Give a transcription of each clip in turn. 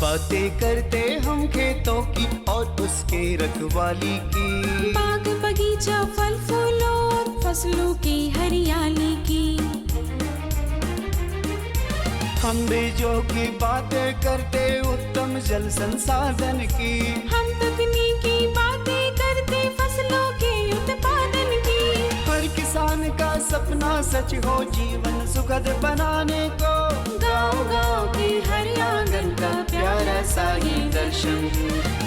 बातें करते हम खेतों की और उसके रखवाली की, बाग बगीचा फल फूलों और फसलों की हरियाली की। हम बीजों की बातें करते उत्तम जल संसाधन की, हम तकनीकी बातें करते फसलों के उत्पादन की। हर किसान का सपना सच हो जीवन सुखद बनाने को, गाँव-गाँव के हर आंगन का प्यारा सा ये दर्शन।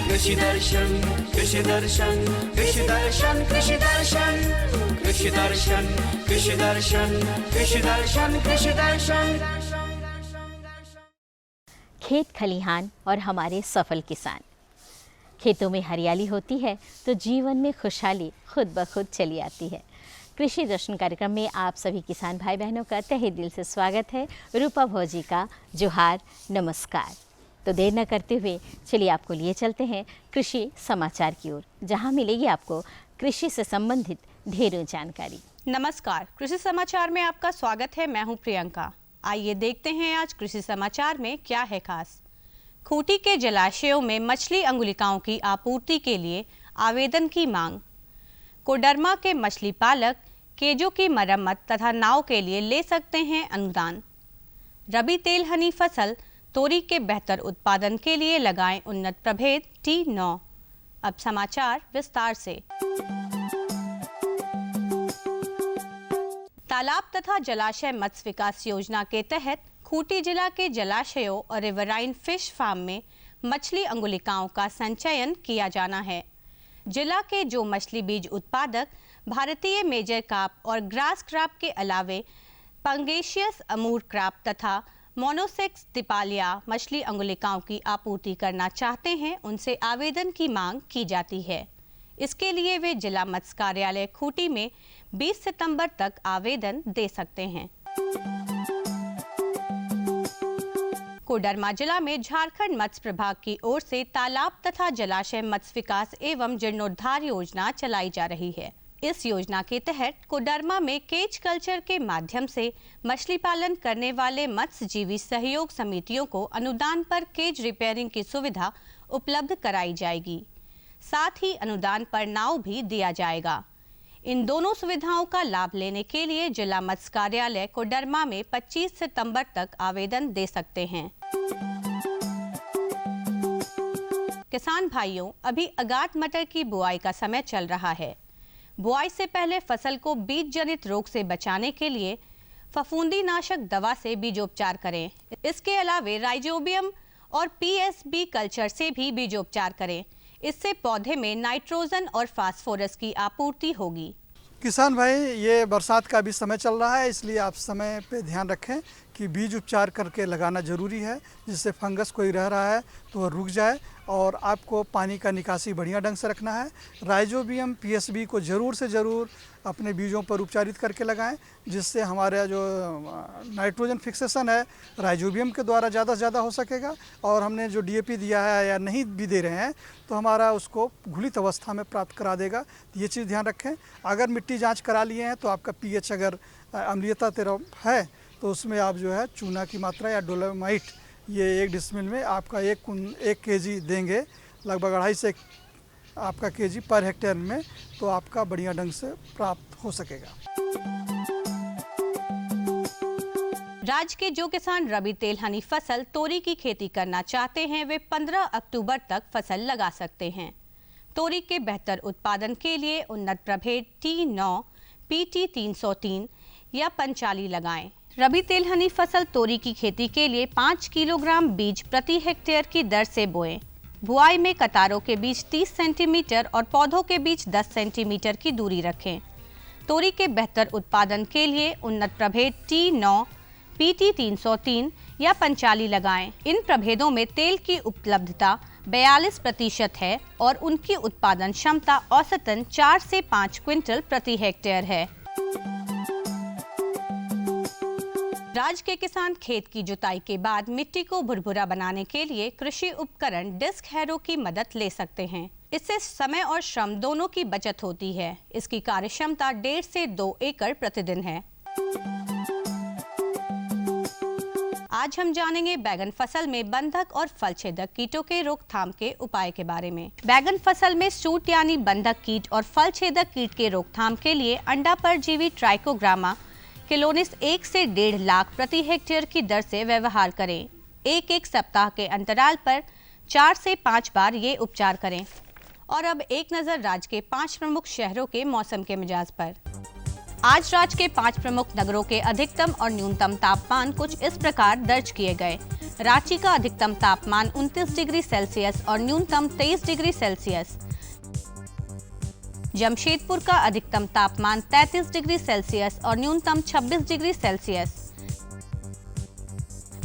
कृषि दर्शन, कृषि दर्शन, कृषि दर्शन, कृषि दर्शन, कृषि दर्शन, कृषि दर्शन, कृषि दर्शन, कृषि दर्शन। खेत खलिहान और हमारे सफल किसान। खेतों में हरियाली होती है तो जीवन में खुशहाली खुद ब खुद चली आती है। कृषि दर्शन कार्यक्रम में आप सभी किसान भाई बहनों का तहे दिल से स्वागत है। रूपा भौजी का जोहार, नमस्कार। तो देर न करते हुए चलिए आपको लिए चलते हैं कृषि समाचार की ओर, जहां मिलेगी आपको कृषि से संबंधित ढेरों जानकारी। नमस्कार, कृषि समाचार में आपका स्वागत है। मैं हूं प्रियंका। आइए देखते हैं आज कृषि समाचार में क्या है खास। खूंटी के जलाशयों में मछली अंगुलिकाओं की आपूर्ति के लिए आवेदन की मांग। कोडरमा के मछली पालक केजों की मरम्मत तथा नाव के लिए ले सकते हैं अनुदान। रबी तेलहनी फसल तोरी के बेहतर उत्पादन के लिए लगाएं उन्नत प्रभेद T9। अब समाचार विस्तार से। तालाब तथा जलाशय मत्स्य विकास योजना के तहत खूंटी जिला के जलाशयों और रिवराइन फिश फार्म में मछली अंगुलिकाओं का संचयन किया जाना है। जिला के जो मछली बीज उत्पादक भारतीय मेजर कार्प और ग्रास कार्प के अलावे पंगेशियस अमूर कार्प तथा मोनोसेक्स दिपालिया मछली अंगुलिकाओं की आपूर्ति करना चाहते हैं, उनसे आवेदन की मांग की जाती है। इसके लिए वे जिला मत्स्य कार्यालय खूंटी में 20 सितंबर तक आवेदन दे सकते हैं। कोडरमा जिला में झारखंड मत्स्य प्रभाग की ओर से तालाब तथा जलाशय मत्स्य विकास एवं जीर्णोद्धार योजना चलाई जा रही है। इस योजना के तहत कोडरमा में केज कल्चर के माध्यम से मछली पालन करने वाले मत्स्यजीवी सहयोग समितियों को अनुदान पर केज रिपेयरिंग की सुविधा उपलब्ध कराई जाएगी। साथ ही अनुदान पर नाव भी दिया जाएगा। इन दोनों सुविधाओं का लाभ लेने के लिए जिला मत्स्य कार्यालय कोडरमा में 25 सितंबर तक आवेदन दे सकते हैं। किसान भाइयों, अभी अगात मटर की बुआई का समय चल रहा है। बुआई से पहले फसल को बीज जनित रोग से बचाने के लिए फफूंदी नाशक दवा से बीजोपचार करें। इसके अलावे राइजोबियम और PSB कल्चर से भी बीजोपचार करें। इससे पौधे में नाइट्रोजन और फास्फोरस की आपूर्ति होगी। किसान भाई, ये बरसात का भी समय चल रहा है, इसलिए आप समय पे ध्यान रखें कि बीज उपचार करके लगाना ज़रूरी है, जिससे फंगस कोई रह रहा है तो वह रुक जाए। और आपको पानी का निकासी बढ़िया ढंग से रखना है। राइजोबियम PSB को ज़रूर से ज़रूर अपने बीजों पर उपचारित करके लगाएं, जिससे हमारा जो नाइट्रोजन फिक्सेशन है राइजोबियम के द्वारा ज़्यादा से ज़्यादा हो सकेगा। और हमने जो DAP दिया है या नहीं भी दे रहे हैं तो हमारा उसको घुलित अवस्था में प्राप्त करा देगा। ये चीज़ ध्यान रखें। अगर मिट्टी जांच करा लिए हैं तो आपका pH अगर अम्लीयता तरफ है तो उसमें आप जो है चूना की मात्रा या डोलोमाइट ये 1 डिसमिल में आपका 1 kg देंगे, लगभग 2.5 से आपका kg पर हेक्टेयर में, तो आपका बढ़िया ढंग से प्राप्त हो सकेगा। राज्य के जो किसान रबी तेलहनी फसल तोरी की खेती करना चाहते हैं, वे 15 अक्टूबर तक फसल लगा सकते हैं। तोरी के बेहतर उत्पादन के लिए उन्नत प्रभेद T9, PT 303 या पंचाली लगाएं। रबी तेलहनी फसल तोरी की खेती के लिए 5 किलोग्राम बीज प्रति हेक्टेयर की दर से बोएं। बुआई में कतारों के बीच 30 सेंटीमीटर और पौधों के बीच 10 सेंटीमीटर की दूरी रखें। तोरी के बेहतर उत्पादन के लिए उन्नत प्रभेद T9, PT 303 या पंचाली लगाएं। इन प्रभेदों में तेल की उपलब्धता 42% है और उनकी उत्पादन क्षमता औसतन 4 से 5 क्विंटल प्रति हेक्टेयर है। राज्य के किसान खेत की जुताई के बाद मिट्टी को भुरभुरा बनाने के लिए कृषि उपकरण डिस्क हैरो की मदद ले सकते हैं। इससे समय और श्रम दोनों की बचत होती है। इसकी कार्यक्षमता 1.5 से 2 एकड़ प्रतिदिन है। आज हम जानेंगे बैगन फसल में बंधक और फल छेदक कीटों के रोकथाम के उपाय के बारे में। बैगन फसल में सूट यानी बंधक कीट और फल छेदक कीट के रोकथाम के लिए अंडा परजीवी ट्राइकोग्रामा किलोनिस 1 से 1.5 लाख प्रति हेक्टेयर की दर से व्यवहार करें। एक सप्ताह के अंतराल पर 4 से 5 बार ये उपचार करें। और अब एक नजर राज्य के 5 प्रमुख शहरों के मौसम के मिजाज पर। आज राज्य के 5 प्रमुख नगरों के अधिकतम और न्यूनतम तापमान कुछ इस प्रकार दर्ज किए गए। रांची का अधिकतम तापमान 29 डिग्री सेल्सियस और न्यूनतम 23 डिग्री सेल्सियस। जमशेदपुर का अधिकतम तापमान 33 डिग्री सेल्सियस और न्यूनतम 26 डिग्री सेल्सियस।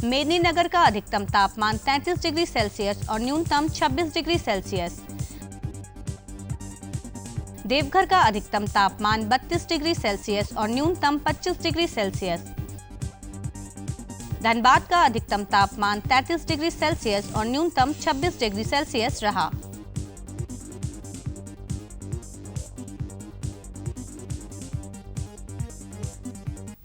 मेदिनीनगर का अधिकतम तापमान 33 डिग्री सेल्सियस और न्यूनतम 26 डिग्री सेल्सियस। देवघर का अधिकतम तापमान 32 डिग्री सेल्सियस और न्यूनतम 25 डिग्री सेल्सियस। धनबाद का अधिकतम तापमान 33 डिग्री सेल्सियस और न्यूनतम 26 डिग्री सेल्सियस रहा।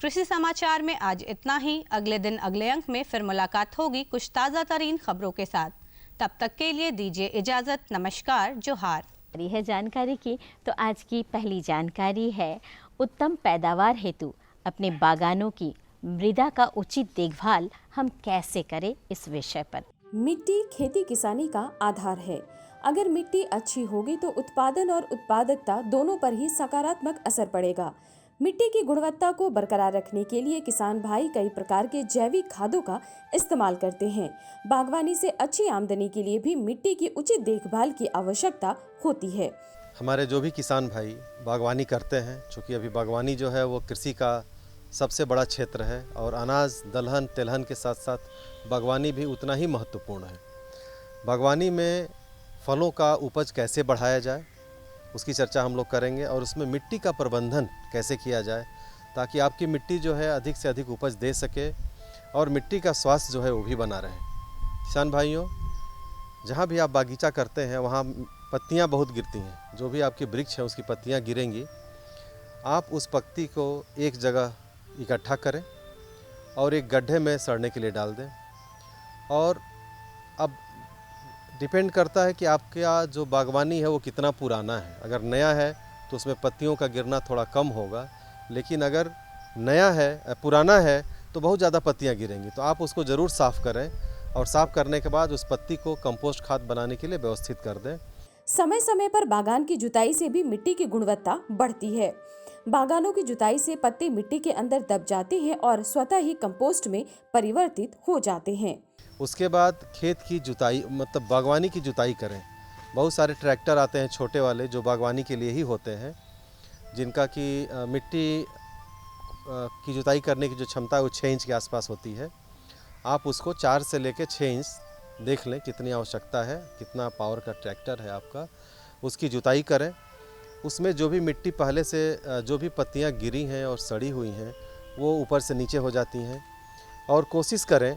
कृषि समाचार में आज इतना ही। अगले दिन अगले अंक में फिर मुलाकात होगी कुछ ताज़ा तरीन खबरों के साथ। तब तक के लिए दीजिए इजाज़त। नमस्कार, जोहार। है जानकारी की तो आज की पहली जानकारी है उत्तम पैदावार हेतु अपने बागानों की मृदा का उचित देखभाल हम कैसे करें, इस विषय पर। मिट्टी खेती किसानी का आधार है। अगर मिट्टी अच्छी होगी तो उत्पादन और उत्पादकता दोनों पर ही सकारात्मक असर पड़ेगा। मिट्टी की गुणवत्ता को बरकरार रखने के लिए किसान भाई कई प्रकार के जैविक खादों का इस्तेमाल करते हैं। बागवानी से अच्छी आमदनी के लिए भी मिट्टी की उचित देखभाल की आवश्यकता होती है। हमारे जो भी किसान भाई बागवानी करते हैं, चूँकि अभी बागवानी जो है वो कृषि का सबसे बड़ा क्षेत्र है और अनाज दलहन तिलहन के साथ साथ बागवानी भी उतना ही महत्वपूर्ण है। बागवानी में फलों का उपज कैसे बढ़ाया जाए उसकी चर्चा हम लोग करेंगे और उसमें मिट्टी का प्रबंधन कैसे किया जाए ताकि आपकी मिट्टी जो है अधिक से अधिक उपज दे सके और मिट्टी का स्वास्थ्य जो है वो भी बना रहे। किसान भाइयों, जहाँ भी आप बागीचा करते हैं वहाँ पत्तियाँ बहुत गिरती हैं। जो भी आपकी वृक्ष है उसकी पत्तियाँ गिरेंगी। आप उस पत्ती को एक जगह इकट्ठा करें और एक गड्ढे में सड़ने के लिए डाल दें। और अब डिपेंड करता है कि आपका जो बागवानी है वो कितना पुराना है। अगर नया है तो उसमें पत्तियों का गिरना थोड़ा कम होगा, लेकिन अगर नया है पुराना है तो बहुत ज़्यादा पत्तियां गिरेंगी। तो आप उसको ज़रूर साफ़ करें और साफ़ करने के बाद उस पत्ती को कंपोस्ट खाद बनाने के लिए व्यवस्थित कर दें। समय समय पर बागान की जुताई से भी मिट्टी की गुणवत्ता बढ़ती है। बागानों की जुताई से पत्ते मिट्टी के अंदर दब जाते हैं और स्वतः ही कंपोस्ट में परिवर्तित हो जाते हैं। उसके बाद खेत की जुताई मतलब बागवानी की जुताई करें। बहुत सारे ट्रैक्टर आते हैं छोटे वाले जो बागवानी के लिए ही होते हैं, जिनका कि मिट्टी की जुताई करने की जो क्षमता है वो 6 इंच के आसपास होती है। आप उसको 4 से लेकर 6 इंच देख लें कितनी आवश्यकता है, कितना पावर का ट्रैक्टर है आपका, उसकी जुताई करें। उसमें जो भी मिट्टी पहले से जो भी पत्तियां गिरी हैं और सड़ी हुई हैं वो ऊपर से नीचे हो जाती हैं। और कोशिश करें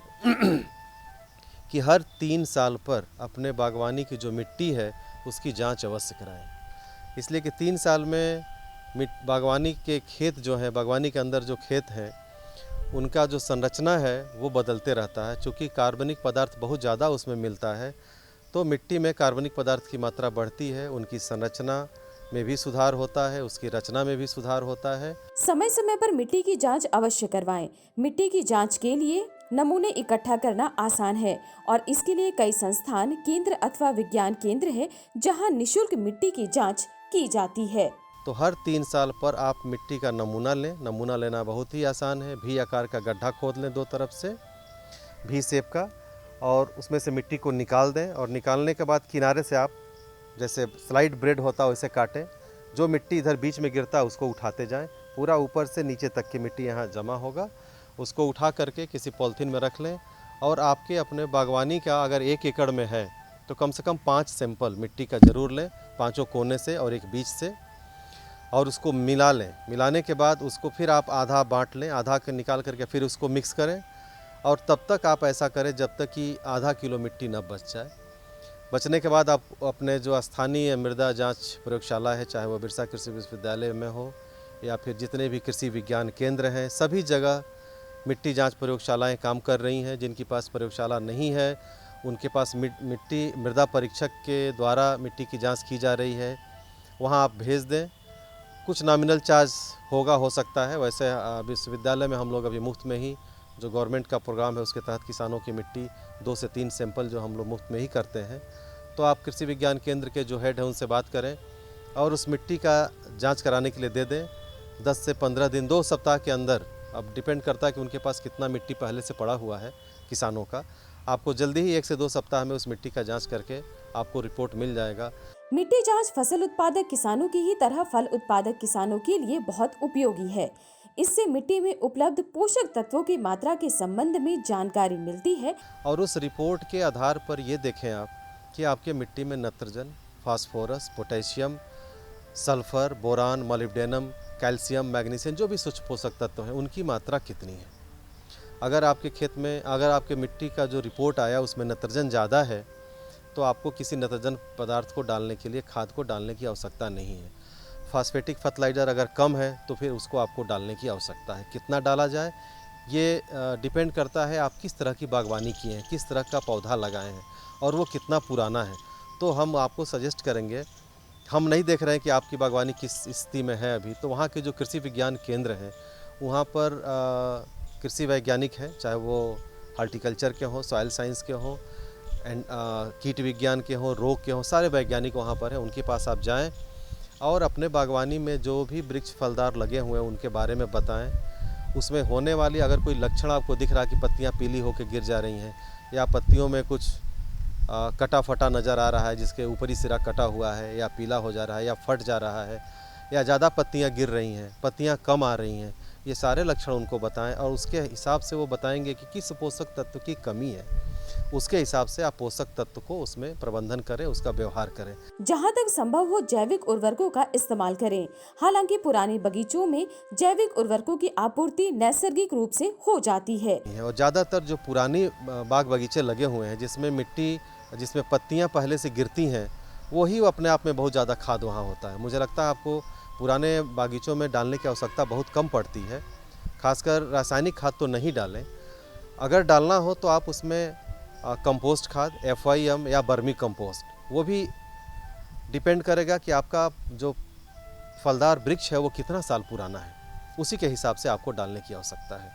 कि हर 3 साल पर अपने बागवानी की जो मिट्टी है उसकी जांच अवश्य कराएं। इसलिए कि 3 साल में बागवानी के खेत जो हैं, बागवानी के अंदर जो खेत हैं उनका जो संरचना है वो बदलते रहता है। चूँकि कार्बनिक पदार्थ बहुत ज़्यादा उसमें मिलता है तो मिट्टी में कार्बनिक पदार्थ की मात्रा बढ़ती है, उनकी संरचना में भी सुधार होता है, उसकी रचना में भी सुधार होता है। समय समय पर मिट्टी की जांच अवश्य करवाएं। मिट्टी की जांच के लिए नमूने इकट्ठा करना आसान है और इसके लिए कई संस्थान, केंद्र अथवा विज्ञान केंद्र है जहां निशुल्क मिट्टी की जांच की जाती है। तो हर 3 साल पर आप मिट्टी का नमूना लें। नमूना लेना बहुत ही आसान है। भी आकार का गड्ढा खोद लें 2 तरफ से, भी शेप का, और उसमें से मिट्टी को निकाल दें। और निकालने के बाद किनारे से आप जैसे स्लाइड ब्रेड होता है वैसे काटें। जो मिट्टी इधर बीच में गिरता है उसको उठाते जाएं। पूरा ऊपर से नीचे तक की मिट्टी यहाँ जमा होगा। उसको उठा करके किसी पॉलिथीन में रख लें। और आपके अपने बागवानी का अगर 1 एकड़ में है तो कम से कम 5 सैंपल मिट्टी का ज़रूर लें, 5 कोने से और 1 बीच से, और उसको मिला लें। मिलाने के बाद उसको फिर आप आधा बांट लें, आधा के निकाल करके फिर उसको मिक्स करें। और तब तक आप ऐसा करें जब तक कि आधा किलो मिट्टी न बच जाए। बचने के बाद आप अपने जो स्थानीय मृदा जांच प्रयोगशाला है, चाहे वो बिरसा कृषि विश्वविद्यालय में हो या फिर जितने भी कृषि विज्ञान केंद्र हैं, सभी जगह मिट्टी जांच प्रयोगशालाएं काम कर रही हैं। जिनके पास प्रयोगशाला नहीं है उनके पास मिट्टी मृदा परीक्षक के द्वारा मिट्टी की जांच की जा रही है, वहां आप भेज दें। कुछ नॉमिनल चार्ज हो सकता है। वैसे विश्वविद्यालय में हम लोग अभी मुफ्त में ही, जो गवर्नमेंट का प्रोग्राम है उसके तहत किसानों की मिट्टी 2 से 3 सैंपल जो हम लोग मुफ्त में ही करते हैं। तो आप कृषि विज्ञान केंद्र के जो हेड हैं उनसे बात करें और उस मिट्टी का जांच कराने के लिए दे दें। 10 से 15 दिन, 2 सप्ताह के अंदर, अब डिपेंड करता है कि उनके पास कितना मिट्टी पहले से पड़ा हुआ है किसानों का, आपको जल्दी ही 1 से 2 सप्ताह में उस मिट्टी का जांच करके आपको रिपोर्ट मिल जाएगा। मिट्टी जांच फसल उत्पादक किसानों की ही तरह फल उत्पादक किसानों के लिए बहुत उपयोगी है। इससे मिट्टी में उपलब्ध पोषक तत्वों की मात्रा के संबंध में जानकारी मिलती है और उस रिपोर्ट के आधार पर ये देखें आप कि आपके मिट्टी में nitrogen, phosphorus, potassium, sulphur, boron, molybdenum, calcium, magnesium, जो भी सूक्ष्म पोषक तत्व हैं उनकी मात्रा कितनी है। अगर आपके खेत में, अगर आपके मिट्टी का जो रिपोर्ट आया उसमें नाइट्रोजन ज़्यादा है तो आपको किसी नाइट्रोजन पदार्थ को डालने के लिए, खाद को डालने की आवश्यकता नहीं है। फास्फेटिक फर्टिलाइज़र अगर कम है तो फिर उसको आपको डालने की आवश्यकता है। कितना डाला जाए ये डिपेंड करता है आप किस तरह की बागवानी किए हैं, किस तरह का पौधा लगाए हैं और वो कितना पुराना है। तो हम आपको सजेस्ट करेंगे, हम नहीं देख रहे हैं कि आपकी बागवानी किस स्थिति में है अभी, तो वहाँ के जो कृषि विज्ञान केंद्र हैं वहाँ पर कृषि वैज्ञानिक हैं, चाहे वो हॉर्टिकल्चर के हों, सॉइल साइंस के हों, एंड कीट विज्ञान के हों, रोग के हों, सारे वैज्ञानिक वहाँ पर हैं। उनके पास आप जाएं और अपने बागवानी में जो भी वृक्ष फलदार लगे हुए हैं उनके बारे में बताएं। उसमें होने वाली अगर कोई लक्षण आपको दिख रहा है कि पत्तियाँ पीली होकर गिर जा रही हैं या पत्तियों में कुछ कटा फटा नज़र आ रहा है, जिसके ऊपरी सिरा कटा हुआ है या पीला हो जा रहा है या फट जा रहा है या ज़्यादा पत्तियाँ गिर रही हैं, पत्तियाँ कम आ रही हैं, ये सारे लक्षण उनको बताएं और उसके हिसाब से वो बताएंगे कि किस पोषक तत्व की कमी है। उसके हिसाब से आप पोषक तत्व को उसमें प्रबंधन करें, उसका व्यवहार करें। जहां तक संभव हो जैविक उर्वरकों का इस्तेमाल करें। हालांकि पुराने बगीचों में जैविक उर्वरकों की आपूर्ति नैसर्गिक रूप से हो जाती है और ज़्यादातर जो पुरानी बाग बगीचे लगे हुए हैं जिसमें मिट्टी, जिसमें पत्तियां पहले से गिरती हैं, वही अपने आप में बहुत ज़्यादा खाद वहाँ होता है। मुझे लगता है आपको पुराने बागीचों में डालने की आवश्यकता बहुत कम पड़ती है। खासकर रासायनिक खाद तो नहीं डालें। अगर डालना हो तो आप उसमें कंपोस्ट खाद, FIM या बर्मी कंपोस्ट, वो भी डिपेंड करेगा कि आपका जो फलदार वृक्ष है वो कितना साल पुराना है, उसी के हिसाब से आपको डालने की आवश्यकता है।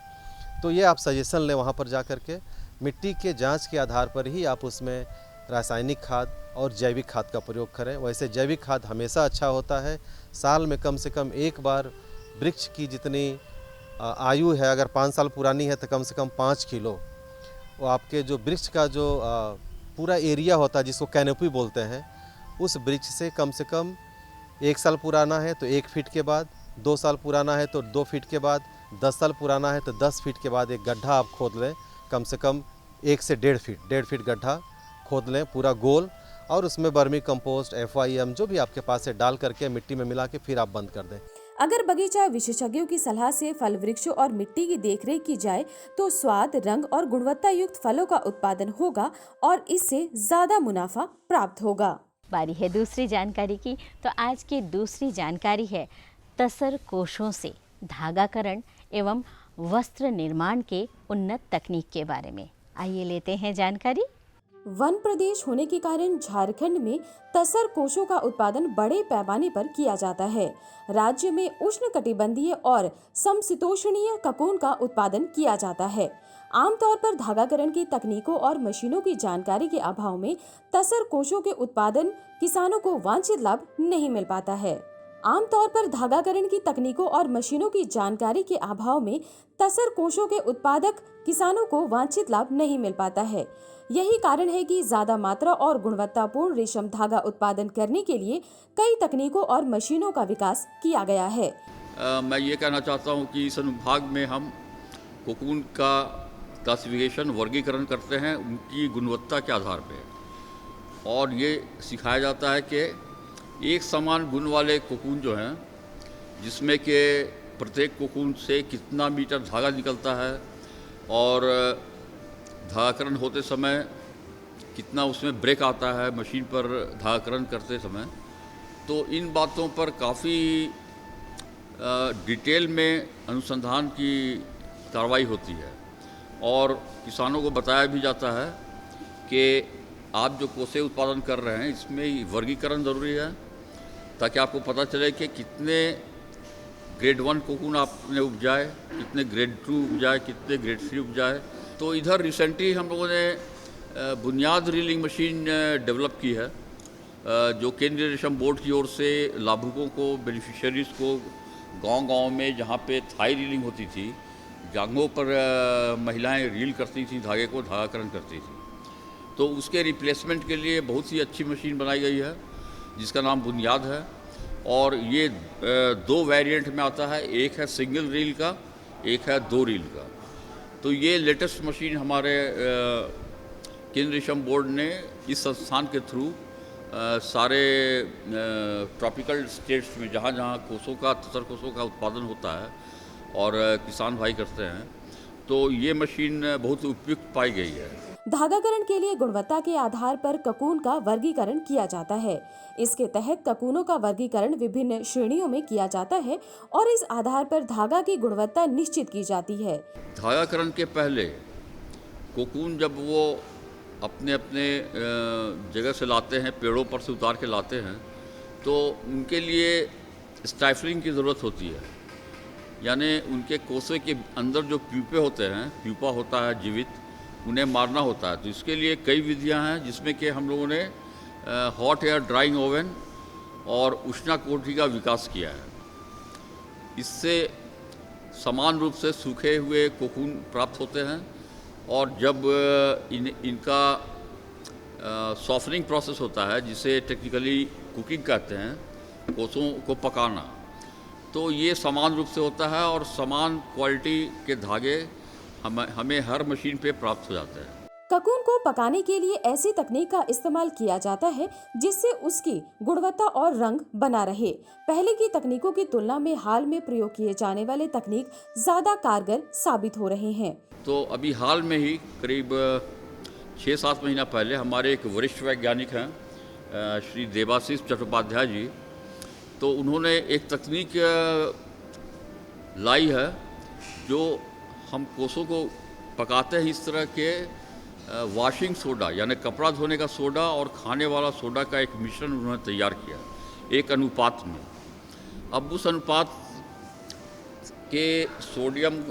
तो ये आप सजेशन लें वहाँ पर जा कर के। मिट्टी के जांच के आधार पर ही आप उसमें रासायनिक खाद और जैविक खाद का प्रयोग करें। वैसे जैविक खाद हमेशा अच्छा होता है। साल में कम से कम एक बार वृक्ष की जितनी आयु है, अगर 5 साल पुरानी है तो कम से कम 5 किलो वो आपके जो वृक्ष का जो पूरा एरिया होता है जिसको कैनोपी बोलते हैं, उस वृक्ष से कम 1 साल पुराना है तो 1 फीट के बाद, 2 साल पुराना है तो 2 फीट के बाद, 10 साल पुराना है तो 10 फीट के बाद एक गड्ढा आप खोद लें। कम से कम 1 से 1.5 फीट गड्ढा खोद लें पूरा गोल, और उसमें बर्मी कंपोस्ट, FIM जो भी आपके पास है डाल करके मिट्टी में मिला के फिर आप बंद कर दें। अगर बगीचा विशेषज्ञों की सलाह से फल वृक्षों और मिट्टी की देखरेख की जाए तो स्वाद, रंग और गुणवत्ता युक्त फलों का उत्पादन होगा और इससे ज्यादा मुनाफा प्राप्त होगा। बारी है दूसरी जानकारी की। तो आज की दूसरी जानकारी है तसर कोशों से धागाकरण एवं वस्त्र निर्माण के उन्नत तकनीक के बारे में। आइए लेते हैं जानकारी। वन प्रदेश होने के कारण झारखंड में तसर कोशों का उत्पादन बड़े पैमाने पर किया जाता है। राज्य में उष्णकटिबंधीय और समशीतोष्णीय ककोन का उत्पादन किया जाता है। आमतौर पर धागाकरण की तकनीकों और मशीनों की जानकारी के अभाव में तसर कोशों के उत्पादन किसानों को वांछित लाभ नहीं मिल पाता है। आमतौर पर धागाकरण की तकनीकों और मशीनों की जानकारी के अभाव में तसर कोशों के उत्पादक किसानों को वांछित लाभ नहीं मिल पाता है। यही कारण है कि ज्यादा मात्रा और गुणवत्तापूर्ण रेशम धागा उत्पादन करने के लिए कई तकनीकों और मशीनों का विकास किया गया है। मैं ये कहना चाहता हूँ कि इस अनुभाग में हम कोकून का क्लासिफिकेशन, वर्गीकरण करते हैं उनकी गुणवत्ता के आधार पर, और ये सिखाया जाता है कि एक समान गुण वाले कोकून जो हैं, जिसमें कि प्रत्येक कोकून से कितना मीटर धागा निकलता है और धागाकरण होते समय कितना उसमें ब्रेक आता है मशीन पर धागाकरण करते समय, तो इन बातों पर काफ़ी डिटेल में अनुसंधान की कार्रवाई होती है और किसानों को बताया भी जाता है कि आप जो कोसे उत्पादन कर रहे हैं इसमें वर्गीकरण ज़रूरी है, ताकि आपको पता चले कि कितने ग्रेड 1 कोकून आपने उपजाए, कितने ग्रेड 2 उपजाए, कितने ग्रेड 3 उपजाए। तो इधर रिसेंटली हम लोगों ने बुनियाद रीलिंग मशीन डेवलप की है, जो केंद्रीय रेशम बोर्ड की ओर से लाभुकों को, बेनिफिशियरीज़ को गांव-गांव में जहां पे थाई रीलिंग होती थी, जांघों पर महिलाएं रील करती थी, धागे को धागाकरण करती थी, तो उसके रिप्लेसमेंट के लिए बहुत ही अच्छी मशीन बनाई गई है जिसका नाम बुनियाद है। और ये 2 वेरिएंट में आता है, एक है सिंगल रील का, एक है 2 रील का। तो ये लेटेस्ट मशीन हमारे केंद्रीय रेशम बोर्ड ने इस संस्थान के थ्रू सारे ट्रॉपिकल स्टेट्स में जहाँ जहाँ कोसों का, तसर कोसों का उत्पादन होता है और किसान भाई करते हैं, तो ये मशीन बहुत उपयुक्त पाई गई है। धागाकरण के लिए गुणवत्ता के आधार पर ककून का वर्गीकरण किया जाता है। इसके तहत ककूनों का वर्गीकरण विभिन्न श्रेणियों में किया जाता है और इस आधार पर धागा की गुणवत्ता निश्चित की जाती है। धागाकरण के पहले कोकून जब वो अपने अपने जगह से लाते हैं, पेड़ों पर से उतार के लाते हैं, तो उनके लिए स्टाइफलिंग की ज़रूरत होती है, यानी उनके कोसे के अंदर जो प्यूपे होते हैं, प्यूपा होता है जीवित, उन्हें मारना होता है। तो इसके लिए कई विधियां हैं, जिसमें कि हम लोगों ने हॉट एयर ड्राइंग ओवन और उष्णाकोठी का विकास किया है। इससे समान रूप से सूखे हुए कोकून प्राप्त होते हैं और जब इनका सॉफ्टनिंग प्रोसेस होता है, जिसे टेक्निकली कुकिंग कहते हैं, कोसों को पकाना, तो ये समान रूप से होता है और समान क्वालिटी के धागे हमें हर मशीन पे प्राप्त हो जाते हैं। ककून को पकाने के लिए ऐसी तकनीक का इस्तेमाल किया जाता है जिससे उसकी गुणवत्ता और रंग बना रहे। पहले की तकनीकों की तुलना में हाल में प्रयोग किए जाने वाले तकनीक ज्यादा कारगर साबित हो रहे हैं। तो अभी हाल में ही करीब 6-7 महीना पहले हमारे एक वरिष्ठ वैज्ञानिक हैं, श्री देवाशीष चट्टोपाध्याय जी, तो उन्होंने एक तकनीक लाई है जो हम कोसों को पकाते हैं इस तरह के वॉशिंग सोडा, यानी कपड़ा धोने का सोडा और खाने वाला सोडा का एक मिश्रण उन्होंने तैयार किया एक अनुपात में। अब उस अनुपात के सोडियम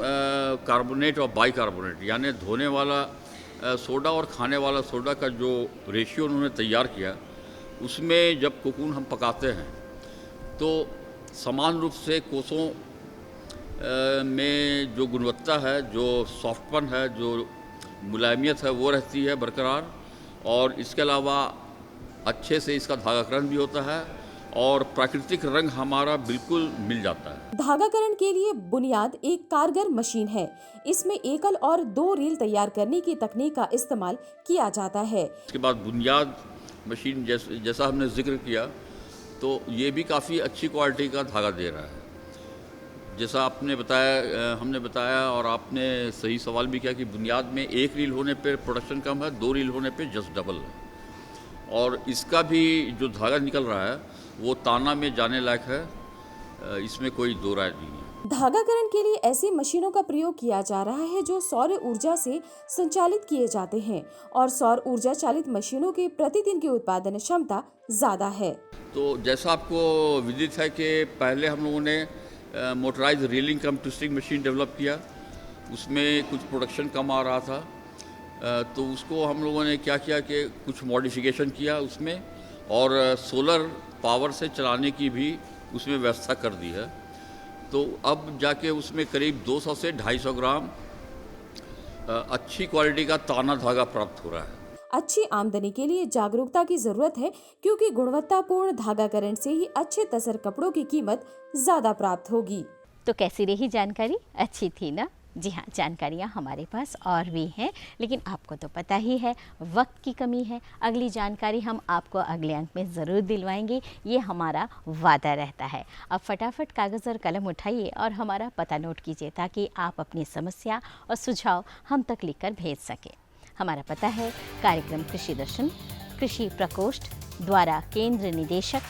कार्बोनेट और बाइकार्बोनेट, यानी धोने वाला सोडा और खाने वाला सोडा का जो रेशियो उन्होंने तैयार किया, उसमें जब कोकून हम पकाते हैं तो समान रूप से कोसों में जो गुणवत्ता है, जो सॉफ्टपन है, जो मुलायमियत है, वो रहती है बरकरार, और इसके अलावा अच्छे से इसका धागाकरण भी होता है और प्राकृतिक रंग हमारा बिल्कुल मिल जाता है। धागाकरण के लिए बुनियाद एक कारगर मशीन है। इसमें एकल और 2 रील तैयार करने की तकनीक का इस्तेमाल किया जाता है। इसके बाद बुनियाद मशीन जैसा हमने जिक्र किया, तो ये भी काफ़ी अच्छी क्वालिटी का धागा दे रहा है। जैसा आपने बताया, हमने बताया और आपने सही सवाल भी किया कि बुनियाद में 1 रील होने पे प्रोडक्शन कम है, 2 रील होने पे जस्ट डबल है। और इसका भी जो धागा निकल रहा है वो ताना में जाने लायक है, इसमें कोई दो राय नहीं है। धागाकरण के लिए ऐसी मशीनों का प्रयोग किया जा रहा है जो सौर ऊर्जा से संचालित किए जाते हैं और सौर ऊर्जा चालित मशीनों की प्रतिदिन की उत्पादन क्षमता ज्यादा है। तो जैसा आपको विदित है कि पहले हम लोगों ने मोटराइज रीलिंग कम ट्विस्टिंग मशीन डेवलप किया, उसमें कुछ प्रोडक्शन कम आ रहा था, तो उसको हम लोगों ने क्या किया कि कुछ मॉडिफिकेशन किया उसमें, और सोलर पावर से चलाने की भी उसमें व्यवस्था कर दी है। तो अब जाके उसमें करीब 200 से 250 ग्राम अच्छी क्वालिटी का ताना धागा प्राप्त हो रहा है। अच्छी आमदनी के लिए जागरूकता की जरूरत है, क्योंकि गुणवत्तापूर्ण धागाकरण से ही अच्छे तसर कपड़ों की कीमत ज्यादा प्राप्त होगी। तो कैसी रही जानकारी? अच्छी थी ना? जी हाँ, जानकारियाँ हमारे पास और भी हैं, लेकिन आपको तो पता ही है वक्त की कमी है। अगली जानकारी हम आपको अगले अंक में ज़रूर दिलवाएंगे, ये हमारा वादा रहता है। अब फटाफट कागज़ और कलम उठाइए और हमारा पता नोट कीजिए, ताकि आप अपनी समस्या और सुझाव हम तक लिखकर भेज सकें। हमारा पता है कार्यक्रम कृषि दर्शन, कृषि प्रकोष्ठ द्वारा केंद्र निदेशक,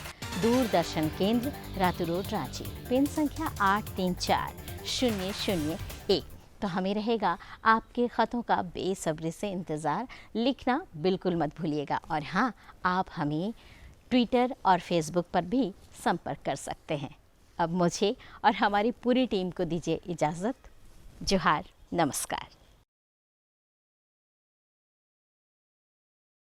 दूरदर्शन केंद्र, रातू रोड, रांची। पिन संख्या 834001। तो हमें रहेगा आपके ख़तों का बेसब्री से इंतज़ार। लिखना बिल्कुल मत भूलिएगा। और हाँ, आप हमें ट्विटर और फेसबुक पर भी संपर्क कर सकते हैं। अब मुझे और हमारी पूरी टीम को दीजिए इजाज़त। जोहार, नमस्कार।